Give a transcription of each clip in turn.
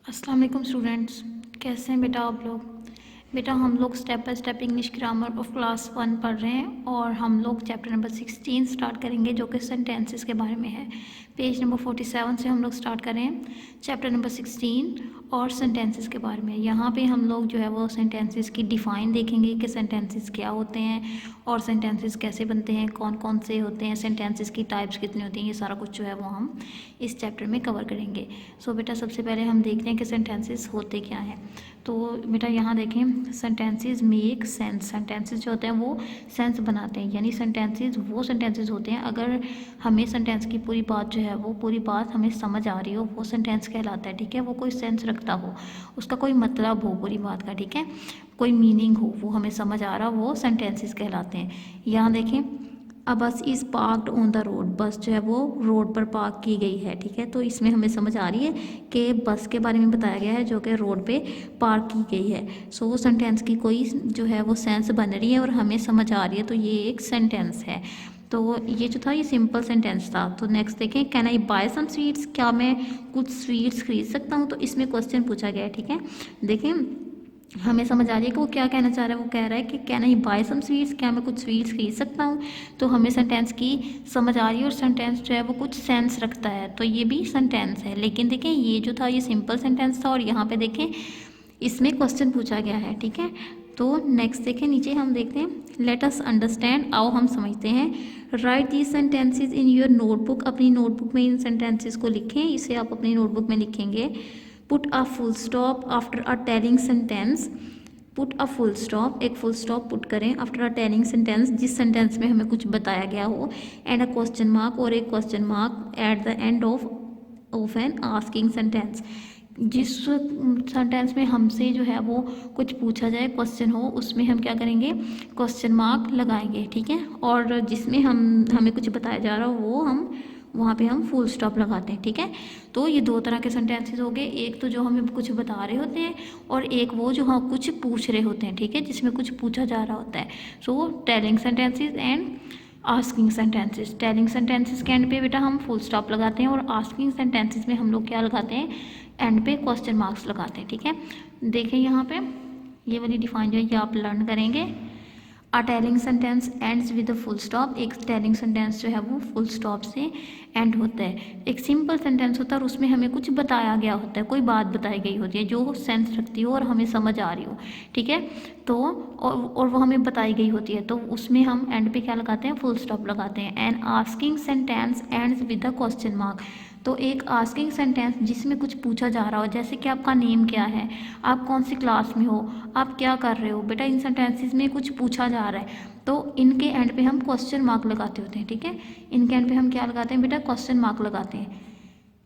अस्सलाम वालेकुम स्टूडेंट्स, कैसे हैं बेटा आप लोग। बेटा हम लोग step by step English grammar of class 1 पढ़ रहे हैं और हम लोग चैप्टर नंबर 16 स्टार्ट करेंगे जो कि सेंटेंसेस के बारे में है। पेज नंबर 47 से हम लोग स्टार्ट करें चैप्टर नंबर 16 और सेंटेंसेस के बारे में। यहाँ पे हम लोग जो है वो सेंटेंसेस की डिफ़ाइन देखेंगे कि सेंटेंसेस क्या होते हैं और सेंटेंसेस कैसे बनते हैं, कौन कौन से होते हैं, सेंटेंसेस की टाइप्स कितनी होती हैं, ये सारा कुछ जो है वो हम इस चैप्टर में कवर करेंगे। सो बेटा सबसे पहले हम देखते हैं कि सेंटेंसेस होते क्या हैं। तो बेटा यहाँ देखें, सेंटेंसेस मेक सेंस। सेंटेंसेस जो होते हैं वो सेंस बनाते हैं, यानी सेंटेंसेस वो सेंटेंसेस होते हैं अगर हमें सेंटेंस की पूरी बात जो है वो पूरी बात हमें समझ आ रही हो, वो सेंटेंस कहलाता है। ठीक है, वो कोई सेंस रखता हो, उसका कोई मतलब हो पूरी बात का। ठीक है, कोई मीनिंग हो, वो हमें समझ आ रहा, वो सेंटेंसेस कहलाते हैं। यहाँ देखें, a bus is parked on the road. Bus जो है वो रोड पर पार्क की गई है। ठीक है, तो इसमें हमें समझ आ रही है कि बस के बारे में बताया गया है जो कि रोड पे पार्क की गई है। सो वो सेंटेंस की कोई जो है वो सेंस बन रही है और हमें समझ आ रही है, तो ये एक सेंटेंस है। तो ये जो था ये सिंपल सेंटेंस था। तो नेक्स्ट देखें, can I buy some sweets. क्या मैं कुछ स्वीट्स खरीद सकता हूँ। तो इसमें क्वेश्चन पूछा गया है। ठीक है, देखें हमें समझ आ रही है कि वो क्या कहना चाह रहा है। वो कह रहा है कि can I buy some sweets, क्या मैं कुछ स्वीट्स खरीद सकता हूँ। तो हमें सेंटेंस की समझ आ रही है और सेंटेंस जो है वो कुछ सेंस रखता है, तो ये भी सेंटेंस है। लेकिन देखें ये जो था ये सिंपल सेंटेंस था और यहाँ पे देखें इसमें क्वेश्चन पूछा गया है। ठीक है, तो नेक्स्ट देखें नीचे हम देखते हैं, लेट अस अंडरस्टैंड। आओ हम समझते हैं। Right these sentences in your notebook. अपनी नोटबुक में इन सेंटेंसेज को लिखें। इसे आप अपनी नोटबुक में लिखेंगे। Put a full stop after a telling sentence. Put a full stop, एक फुल स्टॉप पुट करें आफ्टर अ टेलिंग सेंटेंस, जिस सेंटेंस में हमें कुछ बताया गया हो, एंड अ क्वेश्चन मार्क, और एक question mark at the end of an asking sentence. जिस सेंटेंस में हमसे जो है वो कुछ पूछा जाए, क्वेश्चन हो, उसमें हम क्या करेंगे, क्वेश्चन मार्क लगाएंगे। ठीक है, और जिसमें हमें कुछ बताया जा रहा हो वो हम वहाँ पे हम फुल स्टॉप लगाते हैं। ठीक है, तो ये दो तरह के सेंटेंसेस हो गए, एक तो जो हमें कुछ बता रहे होते हैं और एक वो जो हम कुछ पूछ रहे होते हैं। ठीक है, जिसमें कुछ पूछा जा रहा होता है। So telling sentences and asking sentences. Telling sentences के एंड पे बेटा हम फुल स्टॉप लगाते हैं और आस्किंग सेंटेंसेस में हम लोग क्या लगाते हैं, एंड पे क्वेश्चन मार्क्स लगाते हैं। ठीक है, देखें यहाँ पे ये वाली डिफाइन जो है ये आप लर्न करेंगे। A telling sentence ends with a full stop. एक टेलिंग सेंटेंस जो है वो फुल स्टॉप से एंड होता है। एक सिंपल सेंटेंस होता है और उसमें हमें कुछ बताया गया होता है, कोई बात बताई गई होती है जो सेंस रखती हो और हमें समझ आ रही हो। ठीक है, तो और वो हमें बताई गई होती है, तो उसमें हम एंड पे क्या लगाते हैं, फुल स्टॉप लगाते हैं। And asking sentence ends with a question mark. तो एक आस्किंग सेंटेंस जिसमें कुछ पूछा जा रहा हो, जैसे कि आपका नेम क्या है, आप कौन सी क्लास में हो, आप क्या कर रहे हो। बेटा इन सेंटेंसेस में कुछ पूछा जा रहा है, तो इनके एंड पे हम क्वेश्चन मार्क लगाते होते हैं। ठीक है, इनके एंड पे हम क्या लगाते हैं बेटा, क्वेश्चन मार्क लगाते हैं।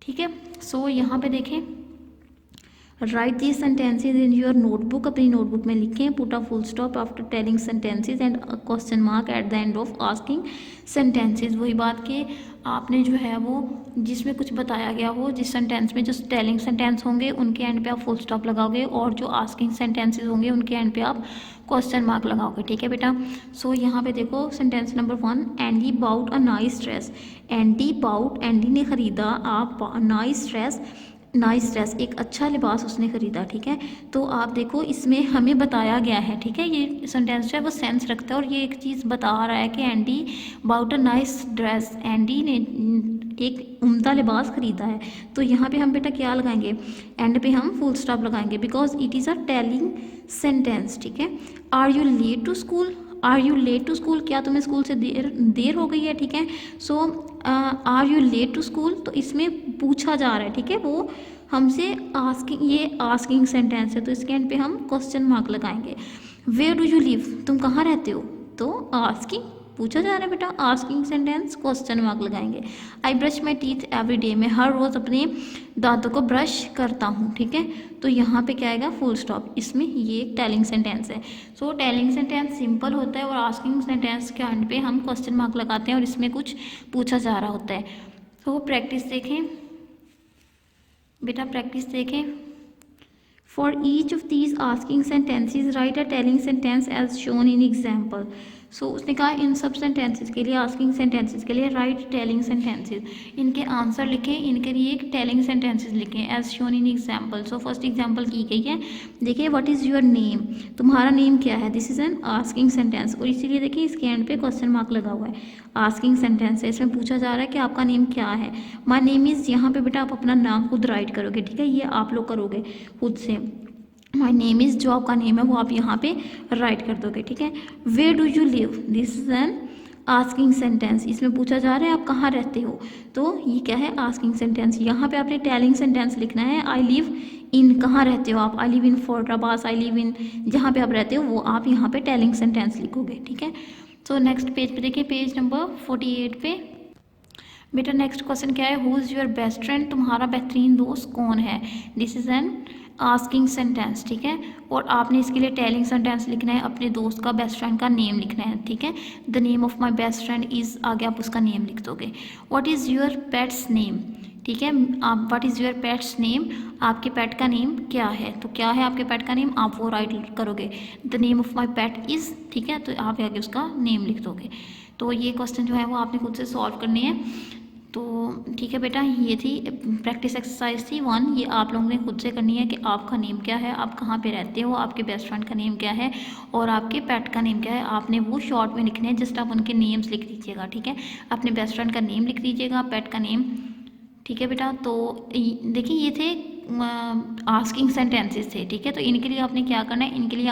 ठीक है, सो यहाँ पे देखें, right these sentences in your notebook. अपनी नोटबुक में लिखें। Put a full stop after telling sentences and a question mark at the end of asking sentences. वही बात कि आपने जो है वो जिसमें कुछ बताया गया हो, जिस सेंटेंस में जो टेलिंग सेंटेंस होंगे उनके एंड पे आप फुल स्टॉप लगाओगे और जो आस्किंग सेंटेंसेज होंगे उनके एंड पे आप क्वेश्चन मार्क लगाओगे। ठीक है बेटा, सो यहाँ पे देखो sentence number 1, Andy bought a nice dress. Andy bought, Andy ने खरीदा, आप नाइस ड्रेस, नाइस ड्रेस एक अच्छा लिबास उसने खरीदा। ठीक है, तो आप देखो इसमें हमें बताया गया है। ठीक है, ये सेंटेंस जो है वो सेंस रखता है और ये एक चीज़ बता रहा है कि Andy bought a nice dress, Andy ने एक उम्दा लिबास खरीदा है। तो यहाँ पे हम बेटा क्या लगाएंगे, एंड पे हम फुल स्टॉप लगाएंगे because it is a telling sentence. ठीक है, are you late to school, are you late to school, क्या तुम्हें स्कूल से देर हो गई है। ठीक है, so are you late to school, तो इसमें पूछा जा रहा है। ठीक है, वो हमसे आस्किंग, ये आस्किंग सेंटेंस है, तो इसके एंड पे हम क्वेश्चन मार्क लगाएंगे। वेयर डू यू लिव, तुम कहाँ रहते हो, तो आस्किंग पूछा जा रहा है बेटा, आस्किंग सेंटेंस क्वेश्चन मार्क लगाएंगे। I brush my teeth every day, मैं हर रोज़ अपने दांतों को ब्रश करता हूँ। ठीक है, तो यहाँ पे क्या आएगा, फुल स्टॉप। इसमें ये एक टेलिंग सेंटेंस है। सो टेलिंग सेंटेंस सिंपल होता है और आस्किंग सेंटेंस के एंड पे हम क्वेश्चन मार्क लगाते हैं और इसमें कुछ पूछा जा रहा होता है। तो प्रैक्टिस देखें बेटा, प्रैक्टिस देखें। For each of these asking sentences write a telling sentence as shown in example. So उसने कहा इन सब सेंटेंसेस के लिए, आस्किंग सेंटेंसेस के लिए राइट टेलिंग सेंटेंसेस, इनके आंसर लिखें, इनके लिए एक टेलिंग सेंटेंसेस लिखें as shown in example. So first example की गई है, देखिए व्हाट इज़ योर नेम, तुम्हारा नेम क्या है, this is an asking sentence, और इसीलिए देखिए इसके एंड पे क्वेश्चन मार्क लगा हुआ है, आस्किंग सेंटेंस है, इसमें पूछा जा रहा है कि आपका नेम क्या है। माई नेम इज़, यहाँ पे बेटा आप अपना नाम खुद राइट करोगे, ठीक है, ये आप लोग करोगे खुद से। माई नेम इज़, जो आपका नेम है वो आप यहाँ पे राइट कर दोगे, ठीक है। Where do you live, this is an asking sentence, इसमें पूछा जा रहा है आप कहाँ रहते हो, तो ये क्या है, आस्किंग सेंटेंस। यहाँ पे आपने टेलिंग सेंटेंस लिखना है, आई लिव इन, कहाँ रहते हो आप, I live in फॉरट्राबास, I live in, जहाँ पे आप रहते हो वो आप यहाँ पे टेलिंग सेंटेंस लिखोगे, ठीक है। तो नेक्स्ट पेज पे देखिए, पेज नंबर 48 पे बेटा नेक्स्ट क्वेश्चन क्या है, who is your best friend, तुम्हारा बेहतरीन दोस्त कौन है, this is an asking sentence, ठीक है। और आपने इसके लिए टेलिंग सेंटेंस लिखना है, अपने दोस्त का, बेस्ट फ्रेंड का नेम लिखना है, ठीक है। The name of my best friend is, आगे आप उसका नेम लिख दोगे। What is your pets name, ठीक है, आप what is your pets name, आपके पेट का नेम क्या है, तो क्या है आपके पेट का नेम, आप वो राइट करोगे। The name of my pet is, ठीक है, तो आप आगे उसका नेम लिख दोगे। तो ये क्वेश्चन जो है वो आपने खुद से सॉल्व करने हैं। तो ठीक है बेटा, ये थी प्रैक्टिस एक्सरसाइज थी 1, ये आप लोगों ने खुद से करनी है कि आपका नेम क्या है, आप कहाँ पे रहते हो, आपके बेस्ट फ्रेंड का नेम क्या है और आपके पेट का नेम क्या है, आपने वो शॉर्ट में लिखने हैं, जस्ट आप उनके नेम्स लिख दीजिएगा, ठीक है। अपने बेस्ट फ्रेंड का नेम लिख दीजिएगा, पेट का नेम, ठीक है बेटा। तो देखिए ये थे आस्किंग सेंटेंसेस थे, ठीक है। तो इनके लिए आपने क्या करना है, इनके लिए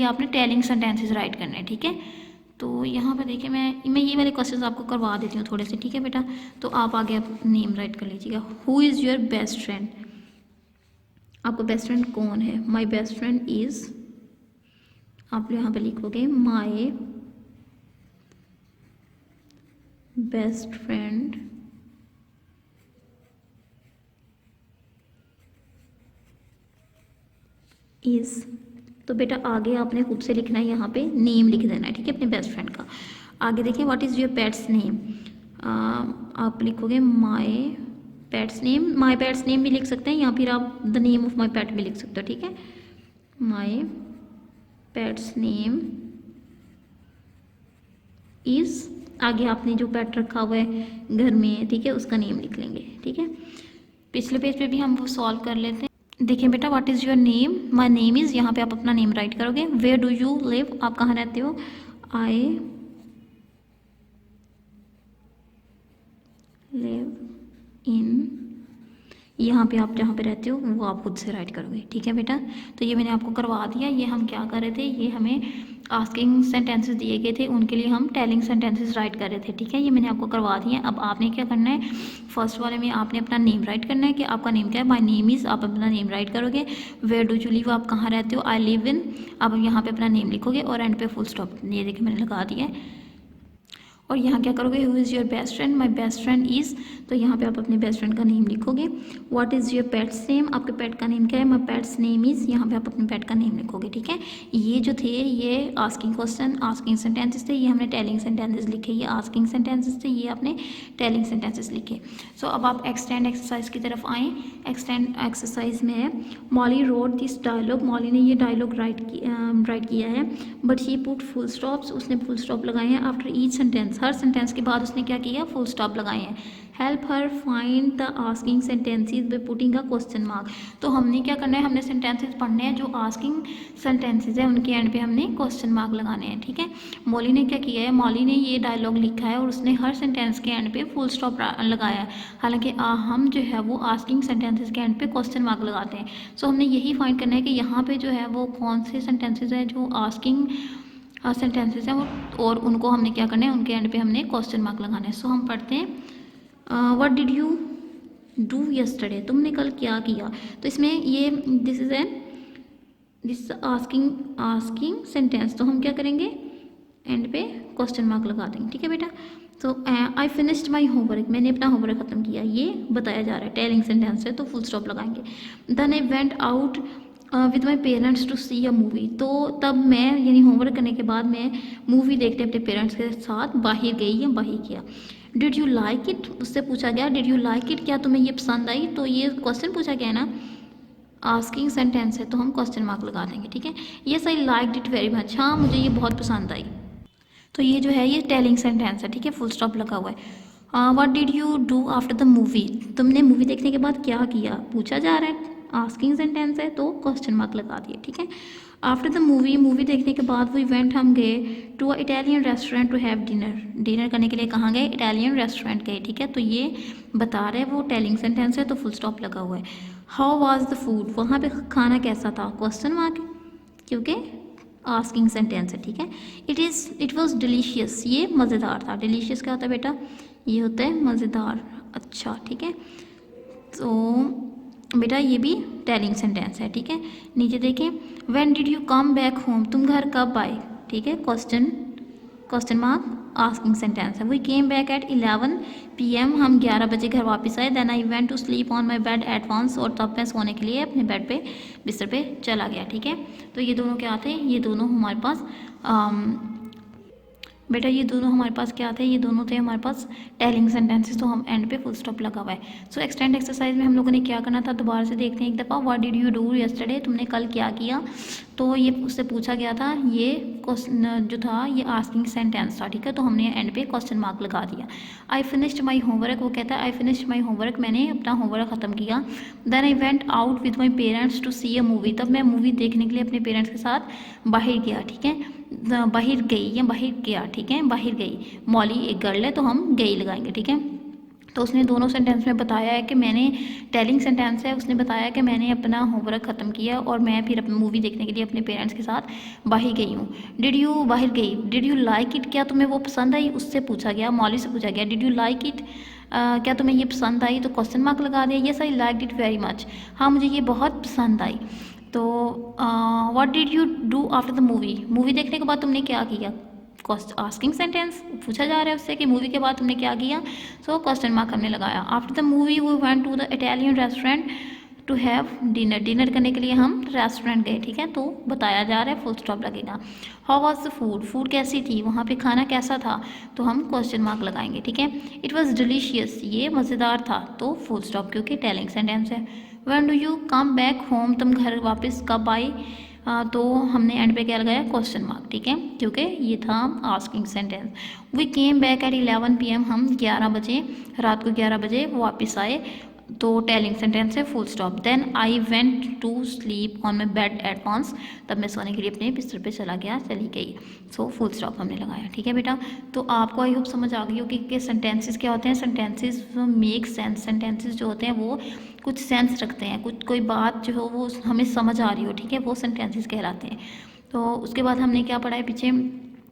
आपने टेलिंग सेंटेंसेस राइट करना है, ठीक है। तो यहाँ पे देखिए मैं ये वाले क्वेश्चंस आपको करवा देती हूँ थोड़े से, ठीक है बेटा। तो आप आगे आप नेम राइट कर लीजिएगा। Who is your best friend, आपका बेस्ट फ्रेंड कौन है, माई बेस्ट फ्रेंड इज़, आप यहाँ पे लिखोगे माई बेस्ट फ्रेंड इज़, तो बेटा आगे आपने खुद से लिखना है, यहाँ पे नेम लिख देना है, ठीक है, अपने बेस्ट फ्रेंड का। आगे देखिए what is your pets name, आप लिखोगे माई पेट्स नेम, माई पेट्स नेम भी लिख सकते हैं या फिर आप द नेम ऑफ माई पेट भी लिख सकते हो, ठीक है। माई पेट्स नेम इज़, आगे आपने जो पेट रखा हुआ है घर में, ठीक है, उसका नेम लिख लेंगे, ठीक है। पिछले पेज पे भी हम वो सॉल्व कर लेते हैं। देखिए बेटा what is your name, my name is, यहाँ पे आप अपना नेम राइट करोगे। वेयर डू यू लिव, आप कहाँ रहते हो, आई लिव इन, यहाँ पे आप जहाँ पे रहते हो वो आप खुद से राइट करोगे, ठीक है बेटा। तो ये मैंने आपको करवा दिया। ये हम क्या कर रहे थे, ये हमें आस्किंग सेंटेंसेस दिए गए थे, उनके लिए हम टेलिंग सेंटेंसेस राइट कर रहे थे, ठीक है। ये मैंने आपको करवा दिए। अब आपने क्या करना है, फर्स्ट वाले में आपने अपना नेम राइट करना है कि आपका नेम क्या है, माई नेम इज़, आप अपना नेम राइट करोगे। वेयर डू यू लिव, आप कहाँ रहते हो, आई लिव इन, आप यहाँ पे अपना नेम लिखोगे और एंड पे फुल स्टॉप, ये देखिए मैंने लगा दिया है। और यहाँ क्या करोगे, who is your best friend, my best friend is, तो यहाँ पे आप अपने बेस्ट फ्रेंड का नेम लिखोगे। What is your pets name, आपके पेट का नेम क्या है, माई पेट्स नेम इज़, यहाँ पे आप अपने पेट का नेम लिखोगे, ठीक है। ये जो थे ये आस्किंग क्वेश्चन, आस्किंग सेंटेंसेस थे, ये हमने टेलिंग सेंटेंसेस लिखे, ये आस्किंग सेंटेंसेस थे, ये आपने टेलिंग सेंटेंसेस लिखे। सो अब आप एक्सटेंड एक्सरसाइज की तरफ आएँ। एक्सटेंड एक्सरसाइज में है, Molly wrote this dialogue, Molly ने ये डायलॉग राइट किया है, but he put full stops, उसने फुल स्टॉप लगाए हैं आफ्टर ईच सेंटेंस, हर सेंटेंस के बाद उसने क्या किया, फुल स्टॉप लगाए हैं। Help her find the asking sentences by putting a question mark, तो हमने क्या करना है, हमने सेंटेंसेस पढ़ने हैं जो आस्किंग सेंटेंसेस है, उनके एंड पे हमने क्वेश्चन मार्क लगाने हैं, ठीक है। मॉली ने क्या किया है, मॉली ने ये डायलॉग लिखा है और उसने हर सेंटेंस के एंड पे फुल स्टॉप लगाया है, हालांकि हम जो है वो आस्किंग सेंटेंसेस के एंड पे क्वेश्चन मार्क लगाते हैं। सो हमने यही फाइंड करना है कि यहाँ पे जो है वो कौन से सेंटेंसेस है जो आस्किंग सेंटेंसेस हैं वो, और उनको हमने क्या करना है, उनके एंड पे हमने क्वेश्चन मार्क लगाना है। सो हम पढ़ते हैं, what did you do yesterday, तुमने कल क्या किया, तो इसमें ये दिस आस्किंग सेंटेंस, तो हम क्या करेंगे, एंड पे क्वेश्चन मार्क लगा देंगे, ठीक है बेटा। तो आई फिनिश्ड माई होमवर्क, मैंने अपना होमवर्क ख़त्म किया, ये बताया जा रहा है, टेलिंग सेंटेंस है तो फुल स्टॉप लगाएंगे। Then I went out with my parents to see a movie, तो तब मैं यानी होमवर्क करने के बाद मैं मूवी देखने अपने पेरेंट्स के साथ बाहर गई या बाहर किया। डिड यू लाइक इट, उससे पूछा गया डिड यू लाइक इट, क्या तुम्हें ये पसंद आई, तो ये क्वेश्चन पूछा गया है ना, आस्किंग सेंटेंस है तो हम क्वेश्चन मार्क लगा देंगे, ठीक है। Yes I liked it very much, हाँ मुझे ये बहुत पसंद आई। तो ये जो है ये टेलिंग सेंटेंस है, ठीक है, फुल स्टॉप लगा हुआ है। What did you do after the movie, तुमने मूवी देखने के बाद क्या किया, पूछा जा रहा है, आस्किंग सेंटेंस है तो क्वेश्चन मार्क लगा दिए, ठीक है। आफ्टर द मूवी, मूवी देखने के बाद वी वेंट, हम गए to a Italian restaurant to have dinner, dinner करने के लिए कहाँ गए, इटालियन रेस्टोरेंट गए, ठीक है। तो ये बता रहे हैं वो टेलिंग सेंटेंस है तो फुल स्टॉप लगा हुआ है। हाउ वाज द फूड, वहाँ पे खाना कैसा था, क्वेश्चन मार्क, क्योंकि आस्किंग सेंटेंस है, ठीक है। इट वॉज डिलीशियस, ये मज़ेदार था। डिलीशियस क्या होता है बेटा, ये होता है मज़ेदार, अच्छा, ठीक है। तो बेटा ये भी टेलिंग सेंटेंस है, ठीक है। नीचे देखें, when did you come back home, तुम घर कब आए, ठीक है, क्वेश्चन मार्क आस्किंग सेंटेंस है। We came back at 11 PM, हम 11 बजे घर वापस आए। Then I went to sleep on my bed at once, और तब मैं सोने के लिए अपने बेड पे बिस्तर पे चला गया, ठीक है। तो ये दोनों क्या थे, ये दोनों हमारे पास बेटा ये दोनों हमारे पास क्या थे, ये दोनों थे हमारे पास टेलिंग सेंटेंसेस, तो हम एंड पे फुल स्टॉप लगा हुआ है। सो एक्सटेंड एक्सरसाइज में हम लोगों ने क्या करना था, दोबारा से देखते हैं एक दफ़ा। What did you do yesterday, तुमने कल क्या किया, तो ये उससे पूछा गया था, ये क्वेश्चन जो था ये आस्किंग सेंटेंस था, ठीक है। तो हमने एंड पे क्वेश्चन मार्क लगा दिया। आई फिनिश्ड माई होमवर्क, वो कहता है आई फिनिश्ड माई होमवर्क, मैंने अपना होमवर्क ख़त्म किया। Then I went out with my parents to see a movie, तब मैं मूवी देखने के लिए अपने पेरेंट्स के साथ बाहर गया, ठीक है। बाहर गई या बाहर गया, ठीक है, बाहर गई। मॉली एक गर्ल है तो हम गई लगाएंगे, ठीक है। तो उसने दोनों सेंटेंस में बताया है कि मैंने, टेलिंग सेंटेंस है, उसने बताया कि मैंने अपना होमवर्क ख़त्म किया और मैं फिर अपनी मूवी देखने के लिए अपने पेरेंट्स के साथ बाहर गई हूँ। डिड यू, बाहर गई, डिड यू लाइक इट, क्या तुम्हें वो पसंद आई, उससे पूछा गया, मॉली से पूछा गया, डिड यू लाइक इट, क्या तुम्हें ये पसंद आई, तो क्वेश्चन मार्क लगा दिया। Yes I liked it very much, हाँ मुझे ये बहुत पसंद आई। तो what did you do after the movie, movie देखने के बाद तुमने क्या किया, आस्किंग सेंटेंस, पूछा जा रहा है उससे कि मूवी के बाद तुमने क्या किया, सो क्वेश्चन मार्क हमने लगाया। After the movie we went to the Italian restaurant to have dinner, dinner करने के लिए हम रेस्टोरेंट गए, ठीक है। तो बताया जा रहा है, फुल स्टॉप लगेगा। How was the food, food कैसी थी, वहाँ पे खाना कैसा था, तो हम क्वेश्चन मार्क लगाएंगे, ठीक है। इट वॉज डिलीशियस, ये मज़ेदार था, तो फुल स्टॉप क्योंकि टेलिंग सेंटेंस है। When do you come back home, तुम घर वापस कब आए, तो हमने एंड पे क्या लगाया, क्वेश्चन मार्क, ठीक है, क्योंकि ये था asking sentence. We came back at 11 PM, हम 11 बजे, रात को 11 बजे वापस आए, तो टेलिंग सेंटेंस है, full stop. Then I went to sleep on my bed at once, तब मैं सोने के लिए अपने बिस्तर पे चला गया, चली गई, सो फुल स्टॉप हमने लगाया, ठीक है बेटा। तो आपको आई होप समझ आ गई होगी कि सेंटेंसेस क्या होते हैं। सेंटेंसेस मेक सेंस, सेंटेंसेस जो होते हैं वो कुछ सेंस रखते हैं, कुछ कोई बात जो हो वो हमें समझ आ रही हो, ठीक है, वो सेंटेंसेस कहलाते हैं। तो उसके बाद हमने क्या पढ़ा है पीछे,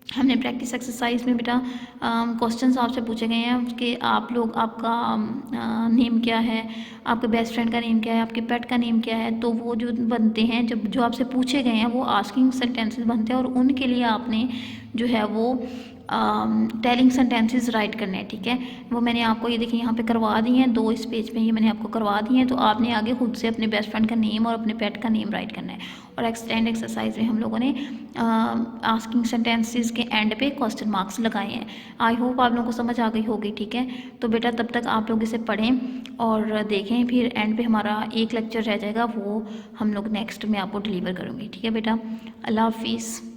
हमने प्रैक्टिस एक्सरसाइज में बेटा क्वेश्चंस आपसे पूछे गए हैं कि आप लोग, आपका नेम क्या है, आपके बेस्ट फ्रेंड का नेम क्या है, आपके पेट का नेम क्या है, तो वो जो बनते हैं, जब जो आपसे पूछे गए हैं वो आस्किंग सेंटेंसेस बनते हैं, और उनके लिए आपने जो है वो टेलिंग सेंटेंसेस राइट करने हैं, ठीक है। वो मैंने आपको ये देखिए यहाँ पे करवा दी हैं, 2 इस पेज पे ये मैंने आपको करवा दी हैं। तो आपने आगे खुद से अपने बेस्ट फ्रेंड का नेम और अपने पेट का नेम राइट करना है। और एक्सटेंड एक्सरसाइज में हम लोगों ने आस्किंग सेंटेंसेस के एंड पे क्वेश्चन मार्क्स लगाए हैं। आई होप आप लोगों को समझ आ गई होगी, ठीक है। तो बेटा तब तक आप लोग इसे पढ़ें और देखें, फिर एंड पे हमारा एक लेक्चर रह जाएगा, वो हम लोग नेक्स्ट में आपको डिलीवर करूँगी, ठीक है बेटा। अल्लाह हाफिज़।